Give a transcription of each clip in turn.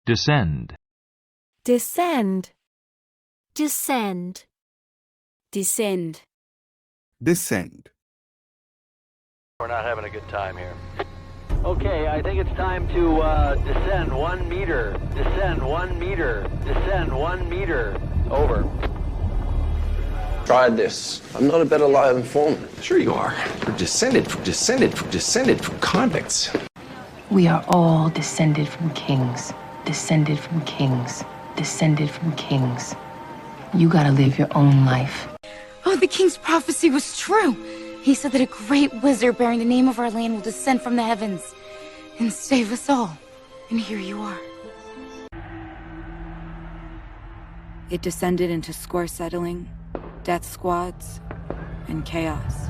descend, descend, descend, descend. descend. We're not having a good time here. Okay, I think it's time to descend 1 meter, descend 1 meter, descend 1 meter. Over. Tried this. I'm not a better liar than Foreman. Sure you are. We're descended from convicts. We are all descended from kings, descended from kings, descended from kings. You gotta live your own life. Oh, the king's prophecy was true. He said that a great wizard bearing the name of our land will descend from the heavens and save us all. And here you are. It descended into score settling, death squads, and chaos.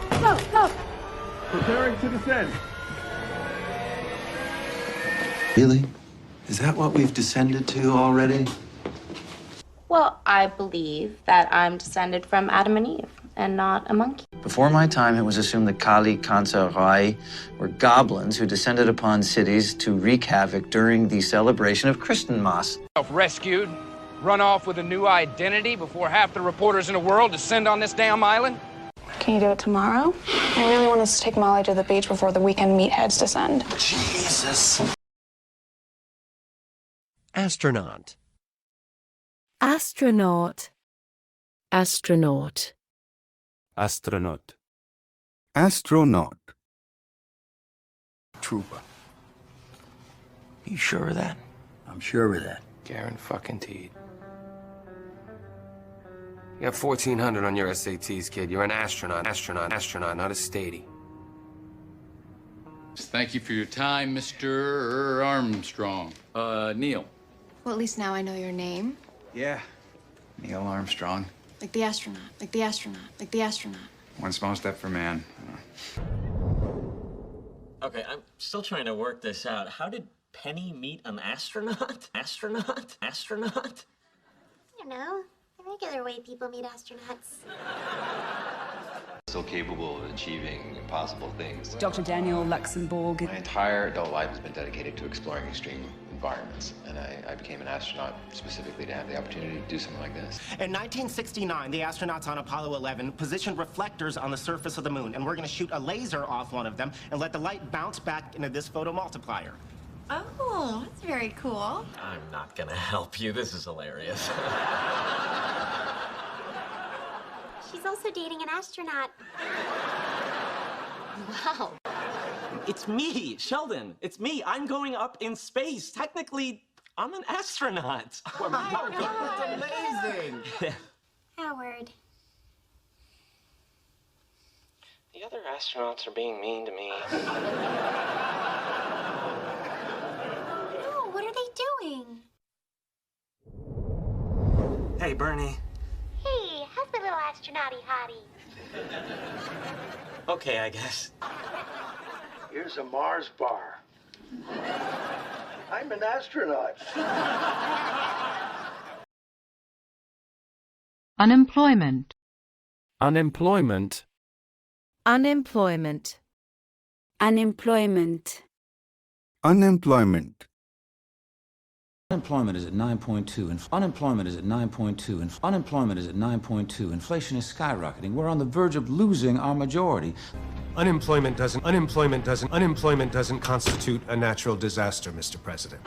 Go, go! Preparing to descend. Really? Is that what we've descended to already? Well, I believe that I'm descended from Adam and Eve, and not a monkey. Before my time, it was assumed that Kali, Kansa, Rai were goblins who descended upon cities to wreak havoc during the celebration of Christmas. Rescued, run off with a new identity before half the reporters in the world descend on this damn island? Can you do it tomorrow? I really want us to take Molly to the beach before the weekend meatheads descend. Jesus. Astronaut, Astronaut, astronaut, Astronaut. Astronaut. Trooper. You sure of that? I'm sure of that. Guaranteed. You got 1,400 on your SATs, kid. You're an astronaut, not a statey. Thank you for your time, Mr. Armstrong. Neil. Well, at least now I know your name. Yeah, Neil Armstrong. Like the astronaut, like the astronaut, like the astronaut. One small step for man. Okay, I'm still trying to work this out. How did Penny meet an astronaut? Astronaut? Astronaut? I don't know. The regular way people meet astronauts. Still capable of achieving impossible things. Dr. Daniel Luxembourg. My entire adult life has been dedicated to exploring extreme environments, and I became an astronaut specifically to have the opportunity to do something like this. In 1969, the astronauts on Apollo 11 positioned reflectors on the surface of the moon, and we're going to shoot a laser off one of them and let the light bounce back into this photomultiplier. Oh, that's very cool. I'm not gonna help you. This is hilarious. She's also dating an astronaut. Wow. It's me, Sheldon. It's me. I'm going up in space. Technically, I'm an astronaut. Wow, that's amazing. Howard. The other astronauts are being mean to me. Oh, what are they doing? Hey, Bernie. Hey, how's the little astronauty hottie? Okay, I guess. Here's a Mars bar. I'm an astronaut. Unemployment. unemployment, unemployment, Unemployment. Unemployment. Unemployment is at 9.2, and unemployment is at 9.2, and unemployment is at 9.2. Inflation is skyrocketing. We're on the verge of losing our majority. Unemployment doesn't constitute a natural disaster, Mr. President.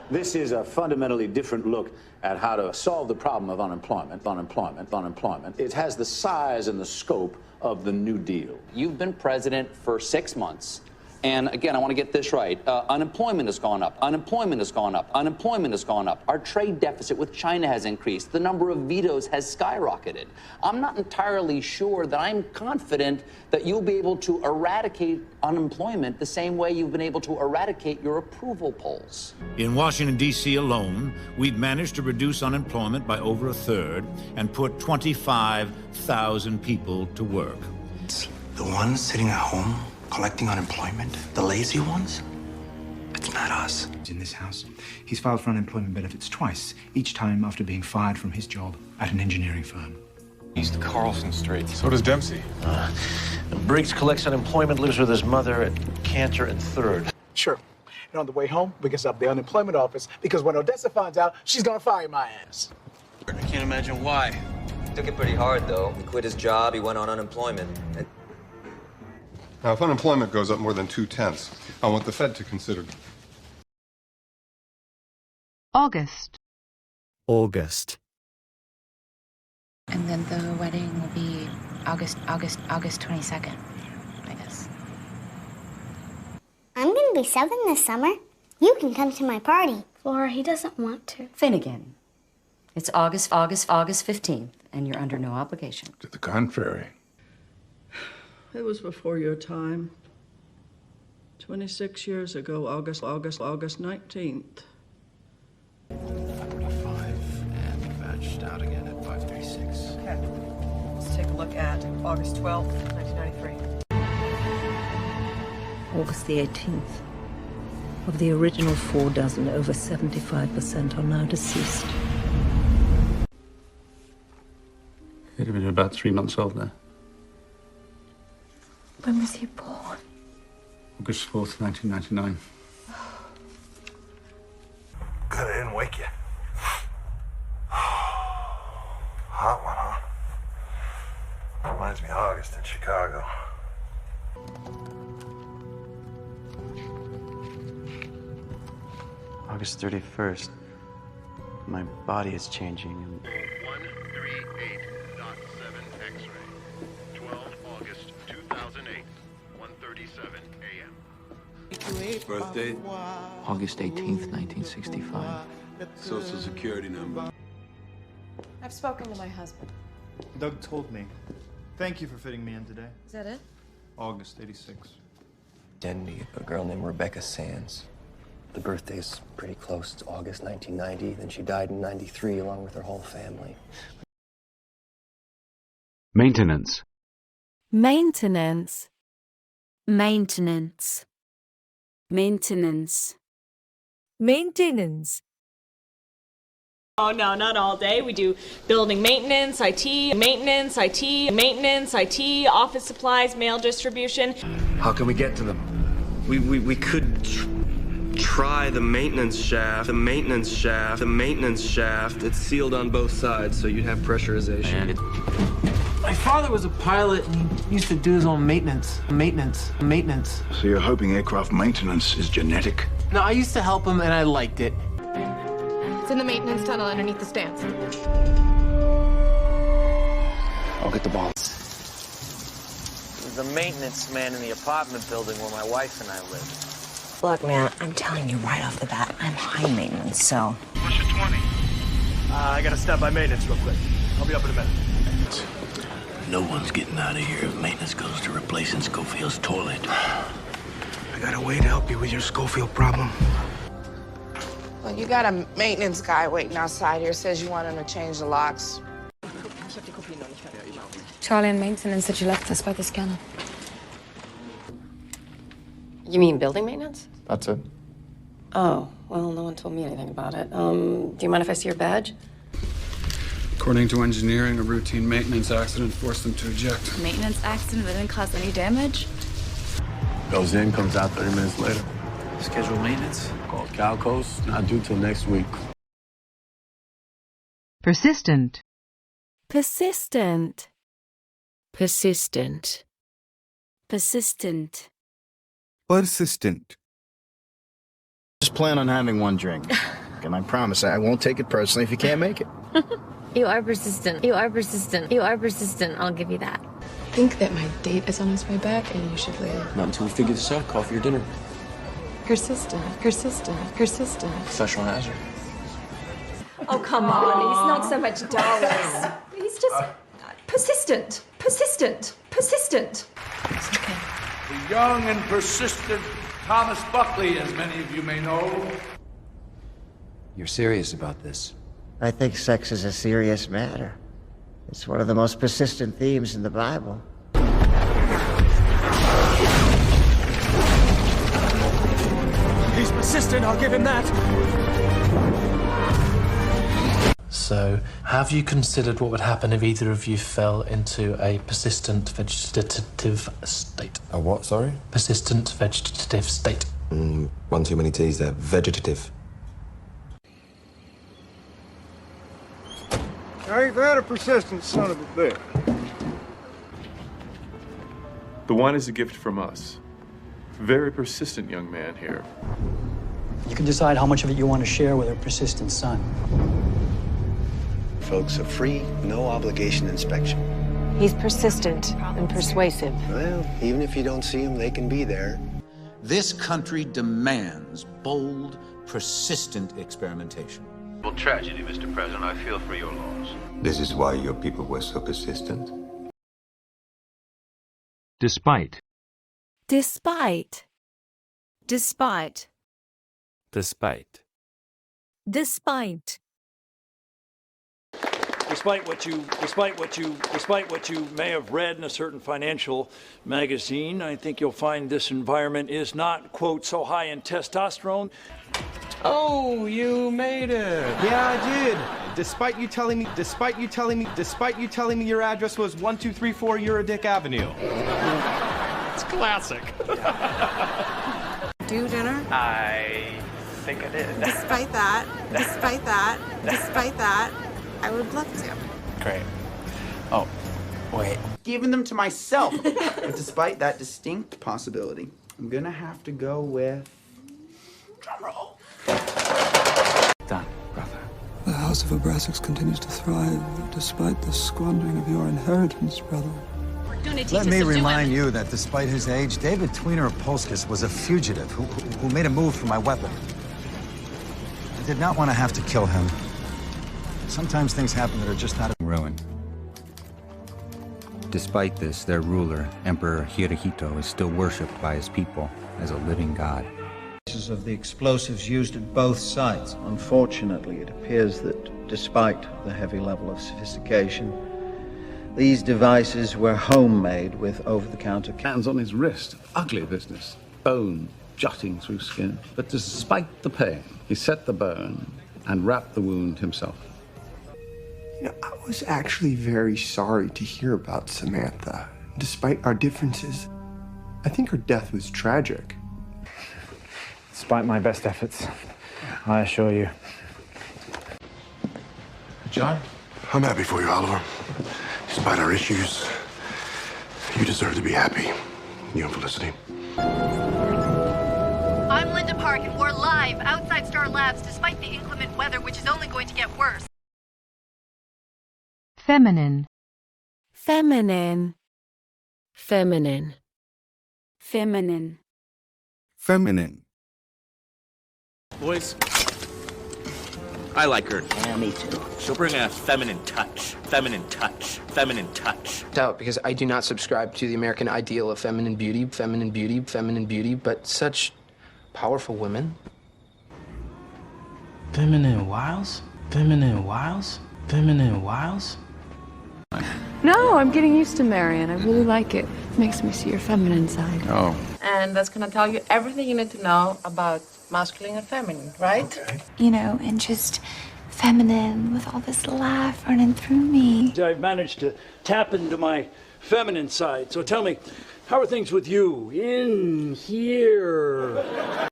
This is a fundamentally different look at how to solve the problem of unemployment. It has the size and the scope of the New Deal. You've been president for 6 months. And again, I want to get this right. Unemployment has gone up. Unemployment has gone up. Unemployment has gone up. Our trade deficit with China has increased. The number of vetoes has skyrocketed. I'm not entirely sure that I'm confident that you'll be able to eradicate unemployment the same way you've been able to eradicate your approval polls. In Washington, D.C. alone, we've managed to reduce unemployment by over a third and put 25,000 people to work. The ones sitting at home collecting unemployment, the lazy ones, it's not us. In this house, he's filed for unemployment benefits twice, each time after being fired from his job at an engineering firm. East Carlson Street. So does Dempsey. Briggs collects unemployment, lives with his mother at Cantor and 3rd. Sure. And on the way home, we can stop the unemployment office because when Odessa finds out, she's gonna fire my ass. I can't imagine why. Took it pretty hard, though. He quit his job, he went on unemployment. Now, if unemployment goes up more than 0.2, I want the Fed to consider. August. August. And then the wedding will be August 22nd, I guess. I'm gonna be 7 this summer. You can come to my party. Flora, he doesn't want to. Finnegan. It's August 15th, and you're under no obligation. To the contrary. It was before your time. 26 years ago, August 19th. 5 and batched out again at 5:36. Okay. Let's take a look at August 12th, 1993. August the 18th. Of the original 4 dozen, over 75% are now deceased. He'd have been about 3 months old now. When was he born? August 4th, 1999. Good, I didn't wake you. Hot one, huh? Reminds me of August in Chicago. August 31st. My body is changing. 138.7 X-ray. 12 August 2008, 1:37 a.m. Birthday? August 18th, 1965. Social Security number. I've spoken to my husband. Doug told me. Thank you for fitting me in today. Is that it? August 86. Identity of a girl named Rebecca Sands. The birthday's pretty close. It's August 1990. Then she died in 93 along with her whole family. Maintenance. Maintenance. Maintenance. Maintenance. Maintenance. Oh, no, not all day. We do building maintenance, IT, maintenance, IT, maintenance, IT, office supplies, mail distribution. How can we get to them? We could try the maintenance shaft, the maintenance shaft, the maintenance shaft. It's sealed on both sides, so you have pressurization. My father was a pilot, and he used to do his own maintenance. So you're hoping aircraft maintenance is genetic? No, I used to help him, and I liked it. It's in the maintenance tunnel underneath the stands. I'll get the ball. There's a maintenance man in the apartment building where my wife and I live. Look, man, I'm telling you right off the bat, I'm high maintenance, so... Push it 20. I gotta stop by maintenance real quick. I'll be up in a minute. No one's getting out of here if maintenance goes to replacing Schofield's toilet. I got a way to help you with your Schofield problem. Well, you got a maintenance guy waiting outside here. Says you want him to change the locks. Charlie in maintenance said you left us by the scanner. You mean building maintenance? That's it. Oh, well, no one told me anything about it. Do you mind if I see your badge? According to engineering, a routine maintenance accident forced them to eject. Maintenance accident that didn't cause any damage? Goes in, comes out 30 minutes later. Scheduled maintenance. Called Calcos, not due till next week. Persistent. Persistent. Persistent. Persistent. Persistent. Just plan on having one drink. And I promise I won't take it personally if you can't make it. You are persistent. You are persistent. You are persistent. I'll give you that. I think that my date is on his way back and you should leave. Not until we figure this out. Call for your dinner. Persistent. Persistent. Persistent. Professional hazard. Oh, come on. He's not so much dollars. He's just persistent. Persistent. Persistent. It's okay. The young and persistent Thomas Buckley, as many of you may know. You're serious about this? I think sex is a serious matter. It's one of the most persistent themes in the Bible. He's persistent, I'll give him that. So So, have you considered what would happen if either of you fell into a persistent vegetative state? A what, sorry? Persistent vegetative state. One too many T's there. Vegetative. Ain't that a persistent son of a bitch? The wine is a gift from us. Very persistent young man here. You can decide how much of it you want to share with a persistent son. Folks, a free, no obligation inspection. He's persistent and persuasive. Well, even if you don't see them, they can be there. This country demands bold, persistent experimentation. Well, tragedy, Mr. President. I feel for your loss. This is why your people were so persistent? Despite. Despite. Despite. Despite. Despite. Despite what you may have read in a certain financial magazine, I think you'll find this environment is not, quote, so high in testosterone. Oh, you made it. Yeah, I did. Despite you telling me your address was 1234 Eurodick Avenue. It's classic. Do dinner? I think I did. Despite that, I would love to. Great. Oh, wait. Giving them to myself. But despite that distinct possibility, I'm gonna have to go with... Drumroll. Done, brother. The House of Abraxas continues to thrive despite the squandering of your inheritance, brother. Let me remind you that despite his age, David Tweener of Polskis was a fugitive who made a move for my weapon. I did not want to have to kill him. Sometimes things happen that are just not ruined. Despite this, their ruler, Emperor Hirohito, is still worshipped by his people as a living god. Of the explosives used at both sites. Unfortunately, it appears that despite the heavy level of sophistication, these devices were homemade with over-the-counter... Hands on his wrist. Ugly business. Bone jutting through skin. But despite the pain, he set the bone and wrapped the wound himself. You know, I was actually very sorry to hear about Samantha. Despite our differences, I think her death was tragic. Despite my best efforts, I assure you. John? I'm happy for you, Oliver. Despite our issues, you deserve to be happy. You and Felicity. I'm Linda Park, and we're live outside Star Labs despite the inclement weather, which is only going to get worse. Feminine. Feminine. Feminine. Feminine. Feminine. Boys, I like her. Yeah, me too. She'll bring a feminine touch. Feminine touch. Feminine touch. Doubt, because I do not subscribe to the American ideal of feminine beauty, but such powerful women. Feminine wiles? Feminine wiles? Feminine wiles? No, I'm getting used to Marion. I really like it. Makes me see your feminine side. Oh. And that's gonna tell you everything you need to know about masculine and feminine, right? Okay. You know, and just feminine with all this laugh running through me. I've managed to tap into my feminine side. So tell me, how are things with you in here?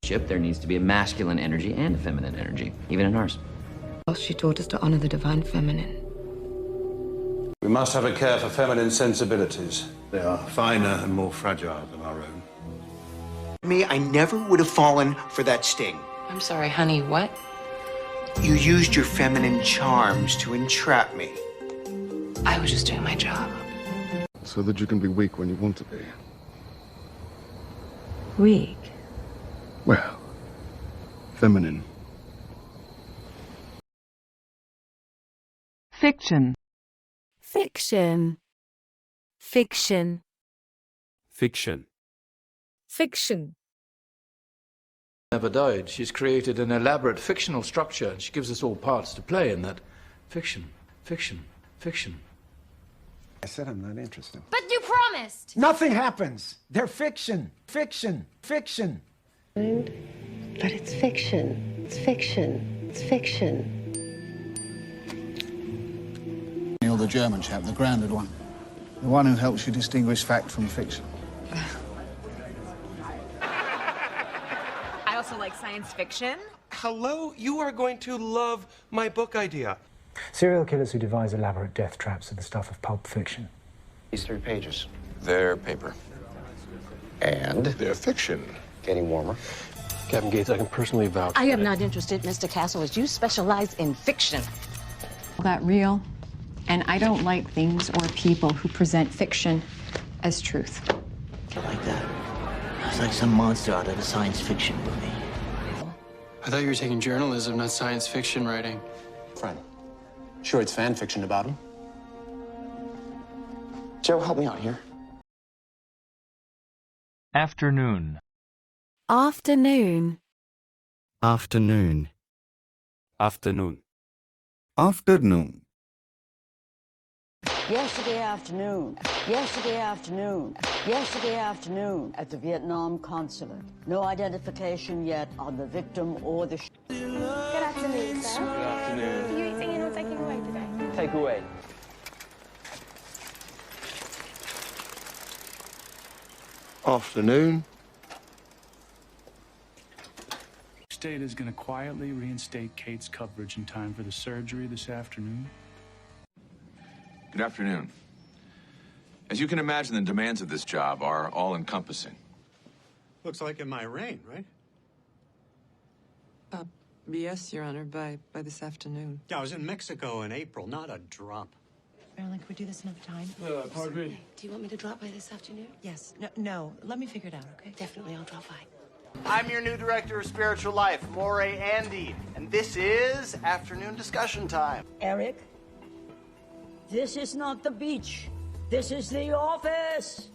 There needs to be a masculine energy and a feminine energy, even in ours. She taught us to honor the divine feminine. We must have a care for feminine sensibilities. They are finer and more fragile than our own. Me, I never would have fallen for that sting. I'm sorry, honey, what? You used your feminine charms to entrap me. I was just doing my job. So that you can be weak when you want to be. Weak? Well, feminine. Fiction. Fiction. Fiction. Fiction. Fiction. Never died. She's created an elaborate fictional structure, and she gives us all parts to play in that. Fiction. Fiction. Fiction. I said I'm not interested. But you promised! Nothing happens. They're fiction. Fiction. Fiction. But it's fiction. It's fiction. It's fiction. the German chap, the grounded one. The one who helps you distinguish fact from fiction. I also like science fiction. Hello? You are going to love my book idea. Serial killers who devise elaborate death traps are the stuff of pulp fiction. These 3 pages. They're paper. And they're fiction. Getting warmer. Captain Gates, I can personally vouch. I am not interested, Mr. Castle, as you specialize in fiction. That real, and I don't like things or people who present fiction as truth. Like that. It's like some monster out of a science fiction movie. I thought you were taking journalism, not science fiction writing. Friend, sure it's fan fiction about him. Joe, help me out here. Afternoon. Afternoon. Afternoon. Afternoon. Afternoon. Yesterday afternoon, yesterday afternoon at the Vietnam consulate. No identification yet on the victim or the... Good afternoon, sir. Good afternoon. Are you eating in or taking away today? Take away. Afternoon. State is going to quietly reinstate Kate's coverage in time for the surgery this afternoon. Good afternoon. As you can imagine, the demands of this job are all-encompassing. Looks like it might rain, right? Yes, Your Honor, by this afternoon. Yeah, I was in Mexico in April, not a drop. Marilyn, can we do this another time? Pardon me? Do you want me to drop by this afternoon? Yes. No, let me figure it out, okay? Definitely, I'll drop by. I'm your new director of spiritual life, Moray Andy, and this is afternoon discussion time. Eric, this is not the beach. This is the office.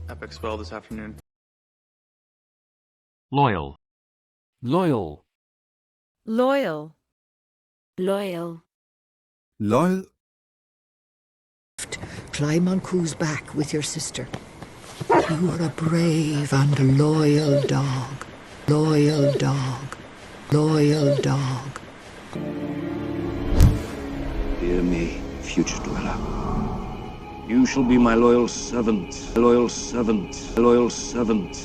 Epic spell this afternoon. Loyal. Loyal. Loyal. Loyal. Loyal. Climb on Crew's back with your sister. You are a brave and loyal dog. Loyal dog. Loyal dog. Hear me, future dweller. You shall be my loyal servant, loyal servant, loyal servant,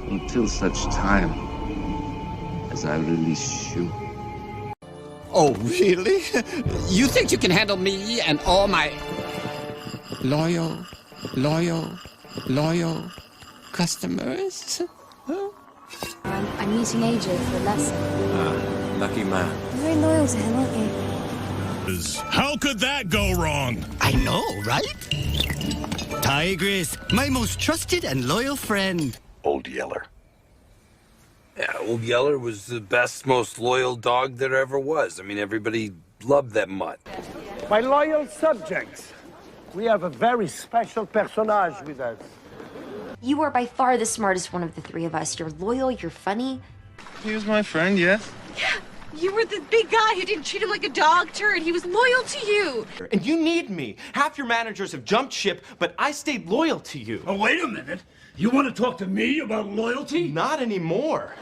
until such time as I release you. Oh, really? You think you can handle me and all my loyal customers? I'm meeting AJ for a lesson. Lucky man. You're very loyal to him, aren't you? How could that go wrong? I know, right? Tigress, my most trusted and loyal friend. Old Yeller. Yeah, Old Yeller was the best, most loyal dog there ever was. I mean, everybody loved that mutt. My loyal subjects, we have a very special personage with us. You are by far the smartest one of the three of us. You're loyal, you're funny. He was my friend, yes? Yeah, you were the big guy who didn't treat him like a dog turd. He was loyal to you. And you need me. Half your managers have jumped ship, but I stayed loyal to you. Oh, wait a minute. You want to talk to me about loyalty? Not anymore.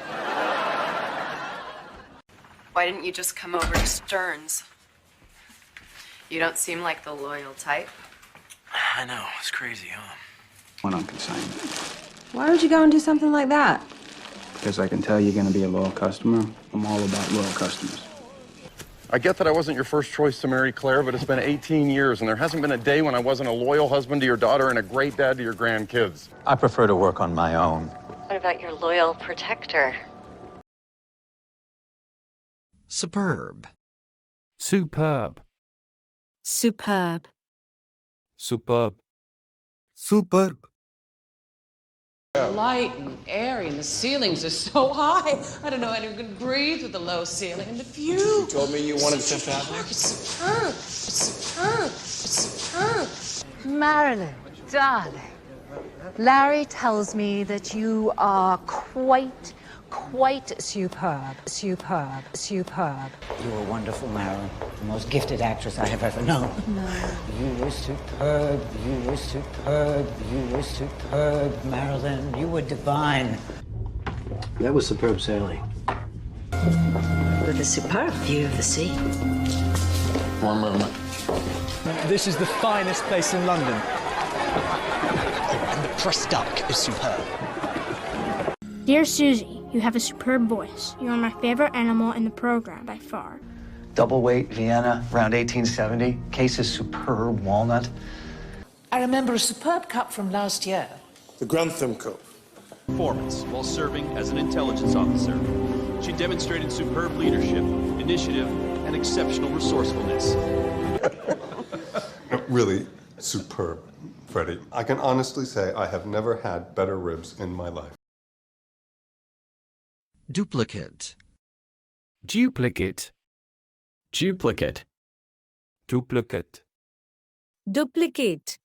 Why didn't you just come over to Stearns? You don't seem like the loyal type. I know, it's crazy, huh? Went on consignment. Why would you go and do something like that? Because I can tell you're going to be a loyal customer. I'm all about loyal customers. I get that I wasn't your first choice to marry Claire, but it's been 18 years, and there hasn't been a day when I wasn't a loyal husband to your daughter and a great dad to your grandkids. I prefer to work on my own. What about your loyal protector? Superb. Superb. Superb. Superb. Superb. Light and airy, and the ceilings are so high. I don't know anyone can breathe with the low ceiling and the view. You told me you wanted Fifth Avenue. It's superb. It's superb. It's superb. Marilyn, darling, Larry tells me that you are quite superb. Superb. Superb. You were wonderful, Marilyn. The most gifted actress I have ever known. No. You were superb. You were superb. You were superb, Marilyn. You were divine. That was superb sailing. With a superb view of the sea. One movement. This is the finest place in London. And the pressed duck is superb. Dear Susie, you have a superb voice. You are my favorite animal in the program by far. Double weight Vienna, around 1870. Case is superb walnut. I remember a superb cup from last year. The Grantham Cup. Performance while serving as an intelligence officer. She demonstrated superb leadership, initiative, and exceptional resourcefulness. No, really superb, Freddie. I can honestly say I have never had better ribs in my life. Duplicate. Duplicate. Duplicate. Duplicate. Duplicate.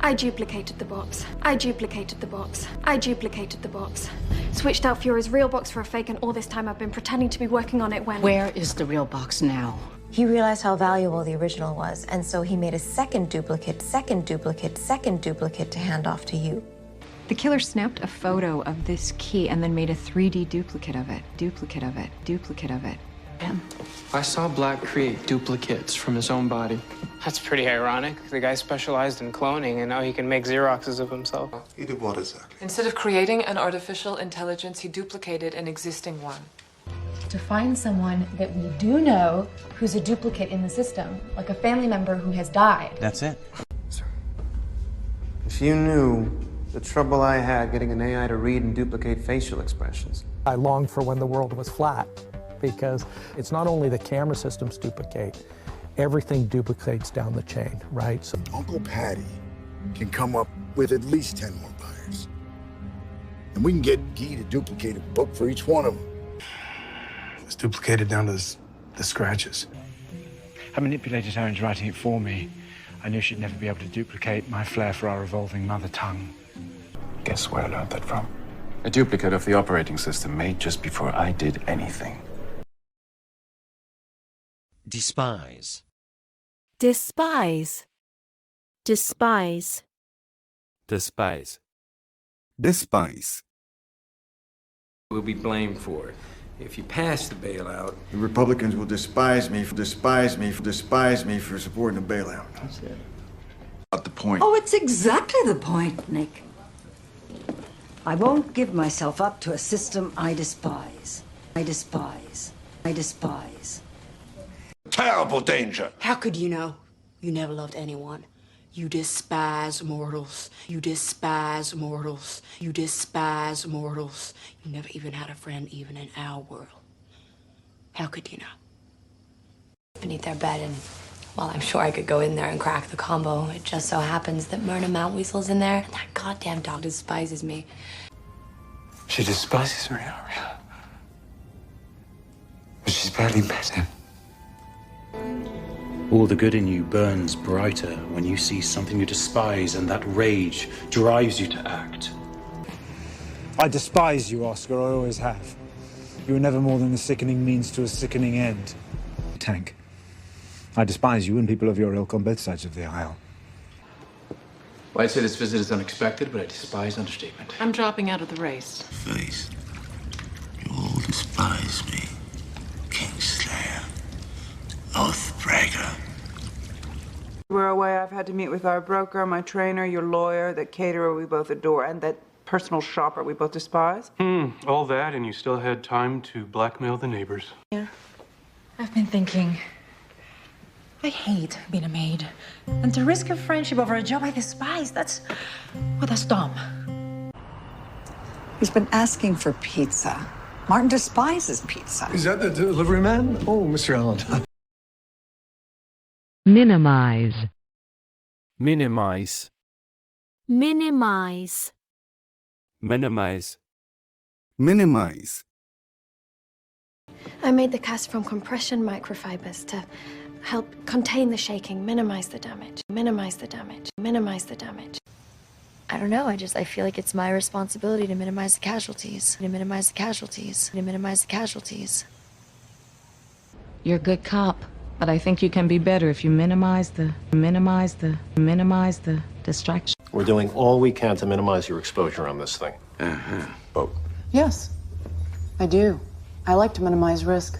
I duplicated the box. I duplicated the box. I duplicated the box. Switched out Fury's real box for a fake, and all this time I've been pretending to be working on it when... Where is the real box now? He realized how valuable the original was, and so he made a second duplicate to hand off to you. The killer snapped a photo of this key and then made a 3D duplicate of it. I saw Black create duplicates from his own body. That's pretty ironic. The guy specialized in cloning, and now he can make Xeroxes of himself. He did what exactly? Instead of creating an artificial intelligence, he duplicated an existing one. To find someone that we do know who's a duplicate in the system, like a family member who has died. That's it. If you knew the trouble I had getting an AI to read and duplicate facial expressions. I longed for when the world was flat, because it's not only the camera systems duplicate, everything duplicates down the chain, right? So Uncle Patty can come up with at least 10 more buyers. And we can get Guy to duplicate a book for each one of them. It's duplicated down to the scratches. I manipulated her into writing it for me. I knew she'd never be able to duplicate my flair for our revolving mother tongue. Guess where I learned that from? A duplicate of the operating system made just before I did anything. Despise. Despise. Despise. Despise. Despise. Will be blamed for it. If you pass the bailout, The Republicans will despise me for supporting the bailout. That's it. Not the point. Oh, it's exactly the point, Nick. I won't give myself up to a system I despise. I despise. Terrible danger. How could you know? You never loved anyone. You despise mortals. You despise mortals. You despise mortals. You never even had a friend, even in our world. How could you know? Beneath their bed, and well, I'm sure I could go in there and crack the combo. It just so happens that Myrna Mountweasel's in there, and that goddamn dog despises me. She despises me, but she's barely met him. All the good in you burns brighter when you see something you despise, and that rage drives you to act. I despise you, Oscar. I always have. You were never more than a sickening means to a sickening end. Tank. I despise you and people of your ilk on both sides of the aisle. well, I'd say this visit is unexpected, but I despise understatement. I'm dropping out of the race. Face. You all despise me. Kingslayer. Oathbreaker. We're away. I've had to meet with our broker, my trainer, your lawyer, that caterer we both adore, and that personal shopper we both despise. All that, and you still had time to blackmail the neighbors. Yeah. I've been thinking, I hate being a maid. And to risk a friendship over a job I despise, that's dumb. He's been asking for pizza. Martin despises pizza. Is that the delivery man? Oh, Mr. Allen. Minimize. Minimize. Minimize. Minimize. Minimize. I made the cast from compression microfibers to help contain the shaking, minimize the damage, minimize the damage, minimize the damage. I don't know, I feel like it's my responsibility to minimize the casualties, to minimize the casualties, to minimize the casualties. You're a good cop, but I think you can be better if you minimize the distraction. We're doing all we can to minimize your exposure on this thing. Oh. Yes, I do. I like to minimize risk.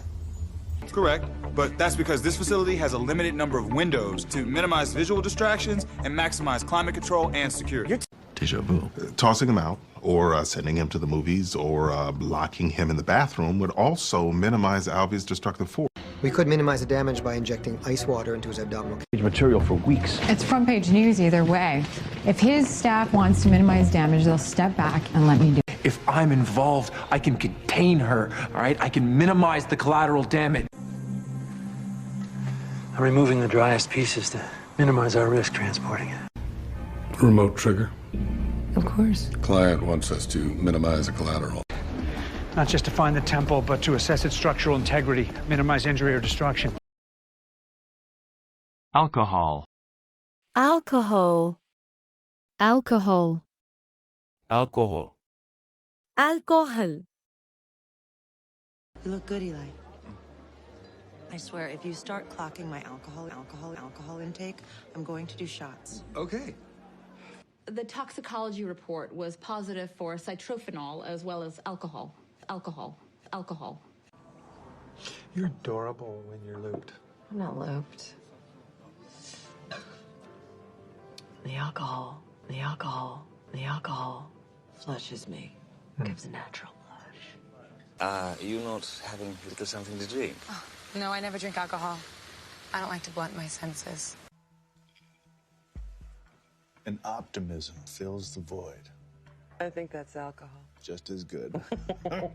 Correct, but that's because this facility has a limited number of windows to minimize visual distractions and maximize climate control and security. Deja vu. Tossing him out, or sending him to the movies, or locking him in the bathroom would also minimize Albie's destructive force. We could minimize the damage by injecting ice water into his abdominal Material for weeks. It's front page news either way. If his staff wants to minimize damage, they'll step back and let me do it. If I'm involved, I can contain her, all right? I can minimize the collateral damage. I'm removing the driest pieces to minimize our risk transporting it. Remote trigger. Of course. Client wants us to minimize the collateral. Not just to find the temple, but to assess its structural integrity, minimize injury or destruction. Alcohol. Alcohol. Alcohol. Alcohol. Alcohol. You look good, Eli. I swear, if you start clocking my alcohol intake, I'm going to do shots. Okay. The toxicology report was positive for cytrophenol as well as alcohol. Alcohol. You're adorable when you're looped. I'm not looped. The alcohol flushes me. Gives a natural blush. You not having a little something to drink? Oh, no, I never drink alcohol. I don't like to blunt my senses. And optimism fills the void. I think that's alcohol. Just as good. I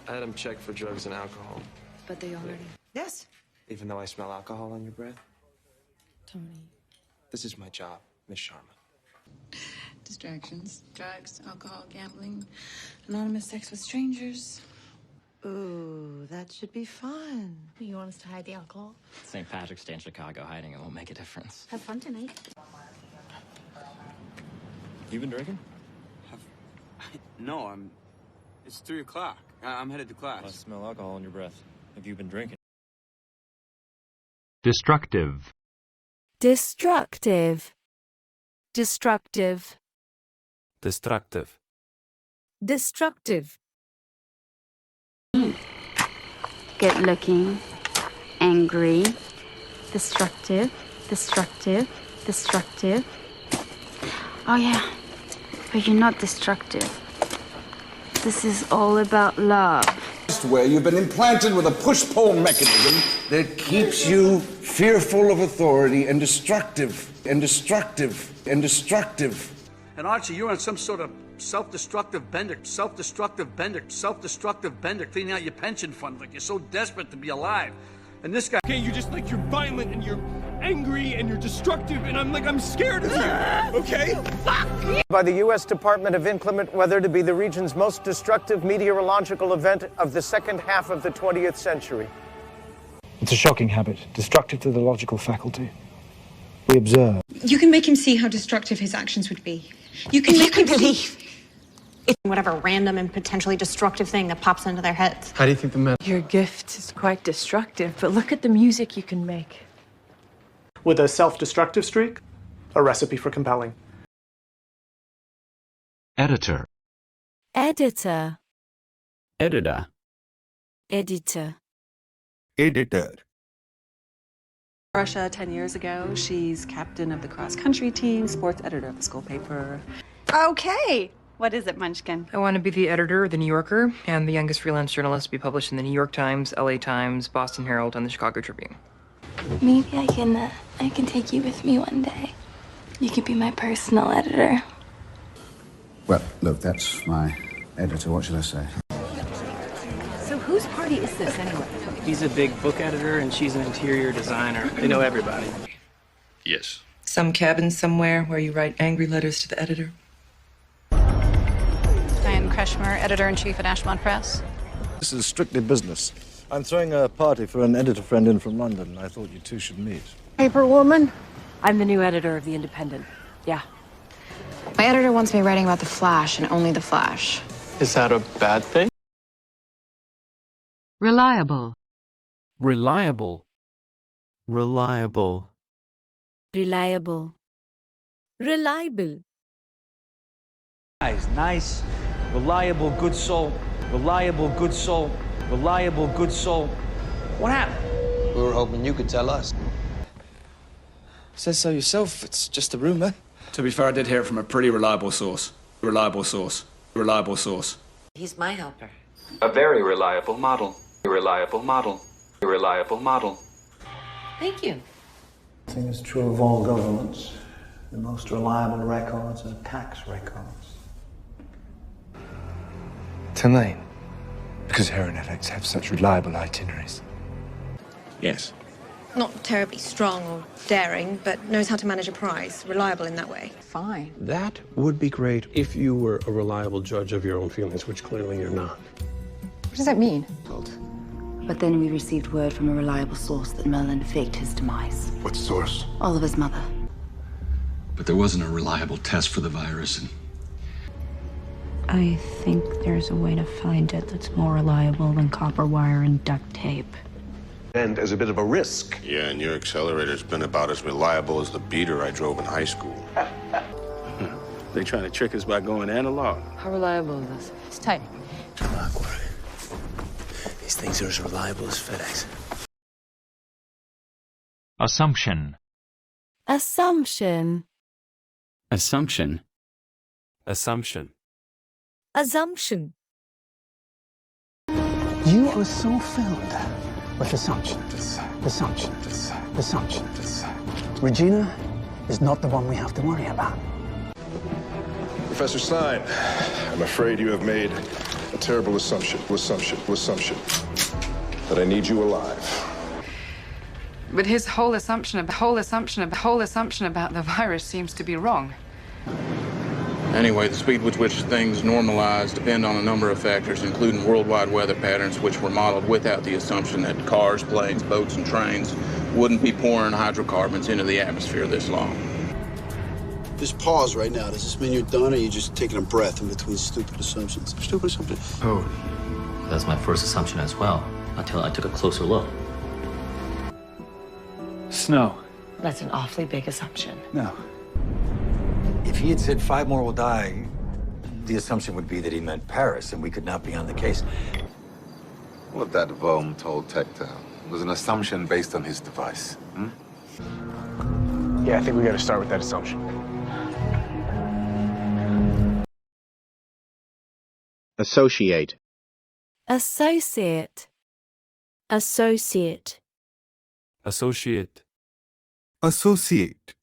had him check for drugs and alcohol. But they already... Yes. Even though I smell alcohol on your breath? Tony. This is my job, Miss Sharma. Distractions, drugs, alcohol, gambling, anonymous sex with strangers. Ooh, that should be fun. You want us to hide the alcohol? St. Patrick's Day in Chicago, hiding it won't make a difference. Have fun tonight. You been drinking? No, it's 3 o'clock. I'm headed to class. I smell alcohol in your breath. Have you been drinking? Destructive. Destructive. Destructive. Destructive. Destructive. Good looking, angry, destructive. Oh yeah, but you're not destructive. This is all about love. Where you've been implanted with a push-pull mechanism that keeps you fearful of authority and destructive. And Archie, you're on some sort of self-destructive bender, cleaning out your pension fund like you're so desperate to be alive. And this guy... Okay, you're violent and you're angry and you're destructive and I'm scared of you, okay? Fuck! By the U.S. Department of Inclement Weather to be the region's most destructive meteorological event of the second half of the 20th century. It's a shocking habit, destructive to the logical faculty. We observe. You can make him see how destructive his actions would be. You can make him believe it's whatever random and potentially destructive thing that pops into their heads. How do you think the men... Your gift is quite destructive, but look at the music you can make. With a self-destructive streak, a recipe for compelling. Editor. Editor. Editor. Editor. Editor. Russia 10 years ago. She's captain of the cross-country team, sports editor of the school paper. Okay. What is it, Munchkin? I want to be the editor of The New Yorker and the youngest freelance journalist to be published in the New York Times, LA Times, Boston Herald, and the Chicago Tribune. Maybe I can take you with me one day. You could be my personal editor. Well, look, that's my editor. What should I say? So whose party is this, anyway? He's a big book editor, and she's an interior designer. They know everybody. Yes. Some cabin somewhere where you write angry letters to the editor. Diane Kretschmer, editor-in-chief at Ashmont Press. This is strictly business. I'm throwing a party for an editor friend in from London. I thought you two should meet. Paper woman? I'm the new editor of The Independent. Yeah. My editor wants me writing about the Flash and only the Flash. Is that a bad thing? Reliable. Reliable. Reliable. Reliable. Reliable. Nice, reliable, good soul. Reliable, good soul. Reliable, good soul. What happened? We were hoping you could tell us. Says so yourself. It's just a rumor. To be fair, I did hear it from a pretty reliable source. Reliable source. Reliable source. He's my helper. A very reliable model. Reliable model. Reliable model. Thank you. I think it's true of all governments. The most reliable records are tax records. Tonight, because heroin addicts have such reliable itineraries. Yes. Not terribly strong or daring, but knows how to manage a prize. Reliable in that way. Fine. That would be great if you were a reliable judge of your own feelings, which clearly you're not. What does that mean? But then we received word from a reliable source that Merlin faked his demise. What source? Oliver's mother. But there wasn't a reliable test for the virus, and I think there's a way to find it that's more reliable than copper wire and duct tape. And as a bit of a risk. Yeah, and your accelerator's been about as reliable as the beater I drove in high school. They trying to trick us by going analog. How reliable is this? It's tight. These things are as reliable as FedEx. Assumption. Assumption. Assumption. Assumption. Assumption. You are so filled with assumptions. Assumptions. Assumptions. Regina is not the one we have to worry about. Professor Stein, I'm afraid you have made a terrible assumption. That I need you alive. But his whole assumption about the virus seems to be wrong. Anyway, the speed with which things normalize depend on a number of factors, including worldwide weather patterns, which were modeled without the assumption that cars, planes, boats, and trains wouldn't be pouring hydrocarbons into the atmosphere this long. Just pause right now. Does this mean you're done, or are you just taking a breath in between stupid assumptions? Stupid assumptions. Oh, that's my first assumption as well, until I took a closer look. Snow. That's an awfully big assumption. No. If he had said 5 more will die, the assumption would be that he meant Paris, and we could not be on the case. What that Vom told Tectel was an assumption based on his device. Yeah, I think we got to start with that assumption. Associate. Associate. Associate. Associate. Associate.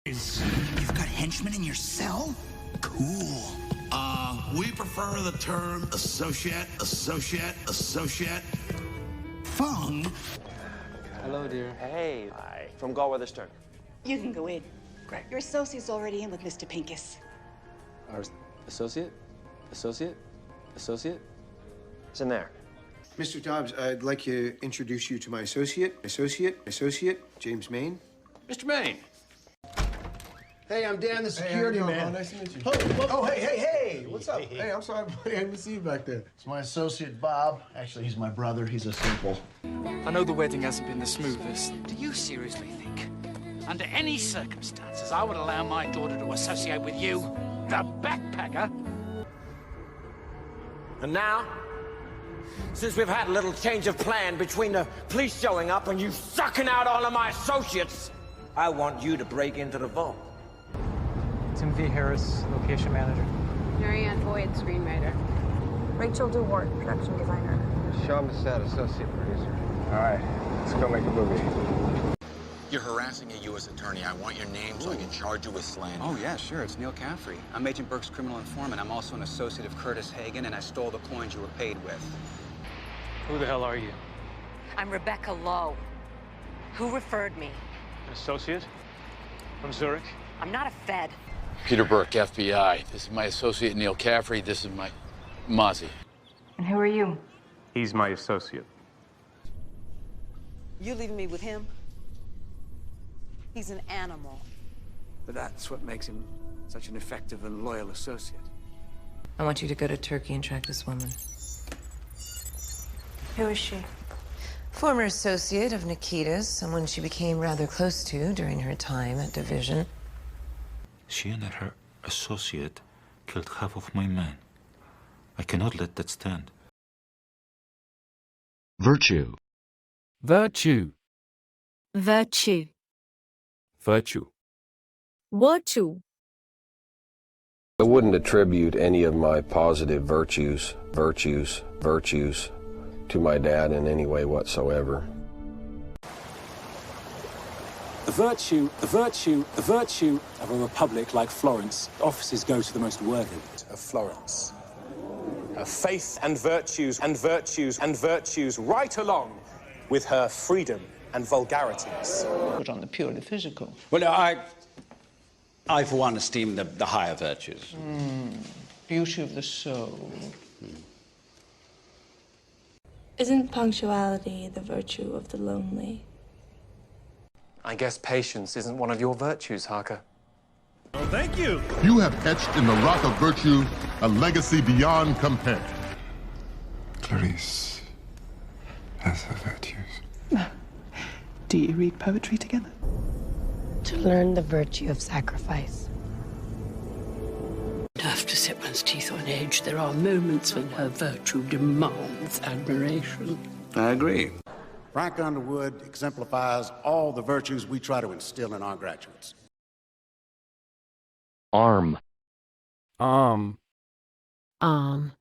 You've got henchmen in your cell? Cool. We prefer the term associate. Fung. Hello, dear. Hey. Hi. From Galweather Stern. You can go in. Great. Your associate's already in with Mr. Pincus. Our associate? Associate? It's in there. Mr. Dobbs, I'd like to introduce you to my associate, James Maine. Mr. Maine. Hey, I'm Dan, the security man. Oh, nice to meet you. Oh, hey, what's up? Hey, I'm sorry, buddy, I didn't see you back there. It's my associate, Bob. Actually, he's my brother. He's a simple. I know the wedding hasn't been the smoothest. Do you seriously think, under any circumstances, I would allow my daughter to associate with you, the backpacker? And now, since we've had a little change of plan between the police showing up and you sucking out all of my associates, I want you to break into the vault. Timothy Harris, location manager. Marianne Boyd, screenwriter. Rachel DeWart, production designer. Sean Bissett, associate producer. All right, let's go make a movie. You're harassing a U.S. attorney. I want your name so I can charge you with slander. Oh, yeah, sure. It's Neil Caffrey. I'm Agent Burke's criminal informant. I'm also an associate of Curtis Hagen, and I stole the coins you were paid with. Who the hell are you? I'm Rebecca Lowe. Who referred me? An associate? From Zurich? I'm not a Fed. Peter Burke, FBI. This is my associate, Neil Caffrey. This is my Mozzie. And who are you? He's my associate. You leaving me with him? He's an animal. But that's what makes him such an effective and loyal associate. I want you to go to Turkey and track this woman. Who is she? Former associate of Nikita's, someone she became rather close to during her time at Division. She and that her? associate killed half of my men. I cannot let that stand. Virtue. Virtue. Virtue. Virtue. Virtue. I wouldn't attribute any of my positive virtues to my dad in any way whatsoever. The virtue of a republic like Florence. Officers go to the most worthy. Of Florence. Her faith and virtues right along with her freedom and vulgarities. Put on the purely physical. Well, I for one esteem the higher virtues. Beauty of the soul. Isn't punctuality the virtue of the lonely? I guess patience isn't one of your virtues, Harker. Oh, thank you. You have etched in the rock of virtue a legacy beyond compare. Clarice has her virtues. Do you read poetry together? To learn the virtue of sacrifice. Have to set one's teeth on edge. There are moments when her virtue demands admiration. I agree. Frank Underwood exemplifies all the virtues we try to instill in our graduates. Arm. Arm. Arm.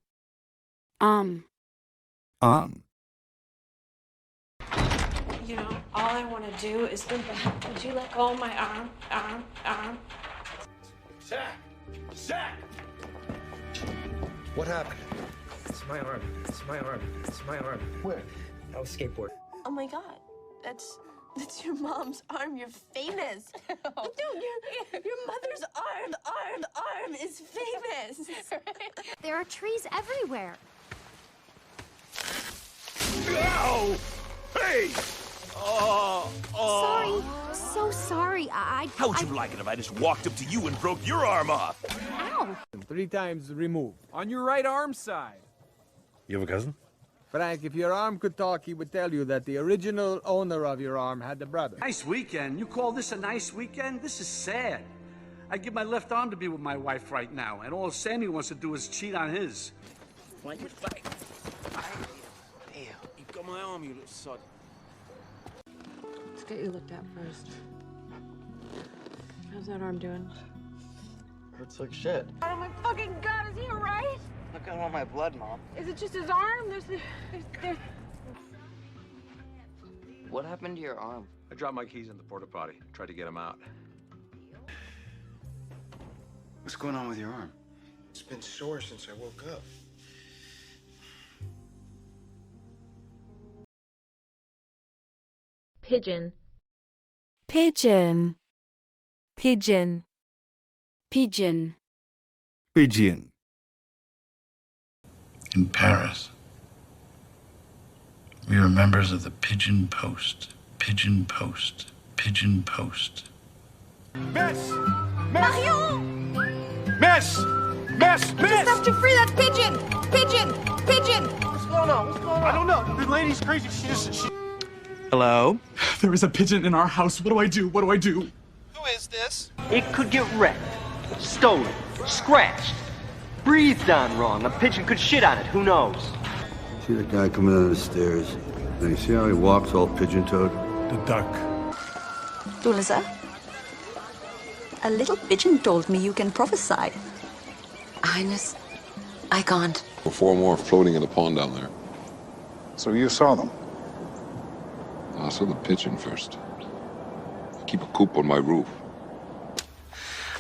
Arm. You know, all I want to do is think back. Would you let go of my arm? Zach! What happened? It's my arm. Where? I was skateboard. Oh my God, that's your mom's arm. You're famous. No, your mother's arm is famous. There are trees everywhere. Ow! Hey! Sorry. So sorry. How would you like it if I just walked up to you and broke your arm off? Ow! 3 times removed. On your right arm side. You have a cousin? Frank, if your arm could talk, he would tell you that the original owner of your arm had a brother. Nice weekend. You call this a nice weekend? This is sad. I'd give my left arm to be with my wife right now, and all Sammy wants to do is cheat on his. Why you fight? You got my arm, you little sod. Let's get you looked at first. How's that arm doing? Hurts like shit. Oh my fucking God, is he alright? Look at all my blood, Mom. Is it just his arm? There's... What happened to your arm? I dropped my keys in the porta potty. Tried to get them out. What's going on with your arm? It's been sore since I woke up. Pigeon. Pigeon. Pigeon. Pigeon. Pigeon. In Paris, we were members of the Pigeon Post. Pigeon Post. Pigeon Post. Miss! Marion! Miss! Just have to free that pigeon! Pigeon! What's going on? I don't know. The lady's crazy. She... Hello? There is a pigeon in our house. What do I do? Who is this? It could get wrecked, stolen, scratched, breathed on wrong. A pigeon could shit on it. Who knows? See that guy coming down the stairs? And you see how he walks all pigeon-toed? The duck. Dulza, a little pigeon told me you can prophesy. Highness, I can't. 4 more floating in the pond down there. So you saw them? I saw the pigeon first. I keep a coop on my roof.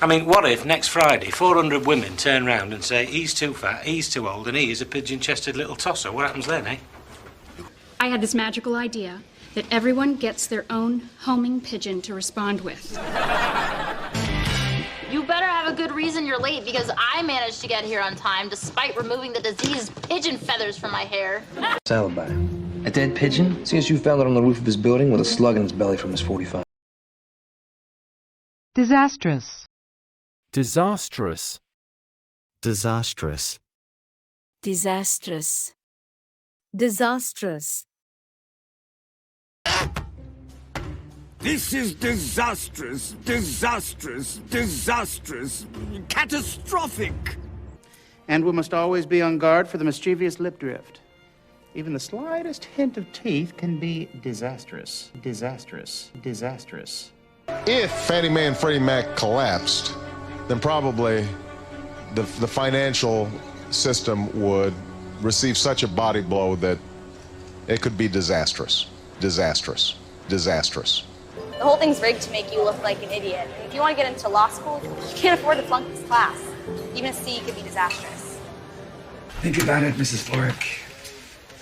I mean, what if next Friday 400 women turn round and say, he's too fat, he's too old, and he is a pigeon-chested little tosser? What happens then, eh? I had this magical idea that everyone gets their own homing pigeon to respond with. You better have a good reason you're late, because I managed to get here on time despite removing the diseased pigeon feathers from my hair. Alibi. A dead pigeon? Seeing as you found it on the roof of his building with a slug in its belly from his .45. Disastrous. Disastrous. Disastrous. Disastrous. Disastrous. This is disastrous, disastrous, disastrous, catastrophic. And we must always be on guard for the mischievous lip drift. Even the slightest hint of teeth can be disastrous, disastrous, disastrous. If Fannie Mae and Freddie Mac collapsed, then probably the financial system would receive such a body blow that it could be disastrous, disastrous, disastrous. The whole thing's rigged to make you look like an idiot. If you want to get into law school, you can't afford to flunk this class. Even a C could be disastrous. Think about it, Mrs. Florick.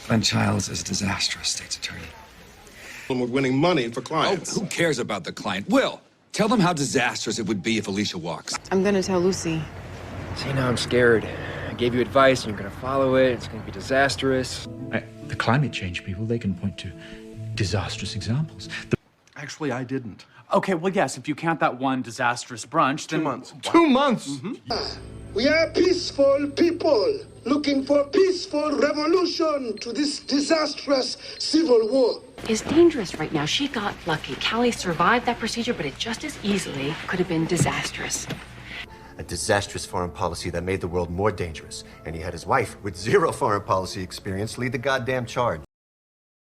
Glenn Childs is a disastrous state's attorney. We're winning money for clients. Oh, who cares about the client? Will, tell them how disastrous it would be if Alicia walks. I'm gonna tell Lucy. See, now I'm scared. I gave you advice and you're gonna follow it. It's gonna be disastrous. The climate change people, they can point to disastrous examples. Actually, I didn't. Okay, well, yes, if you count that one disastrous brunch, then... 2 months. Wow. 2 months? We are peaceful people looking for peaceful revolution to this disastrous civil war. Is dangerous right now. She got lucky. Callie survived that procedure, but it just as easily could have been disastrous. A disastrous foreign policy that made the world more dangerous. And he had his wife, with zero foreign policy experience, lead the goddamn charge.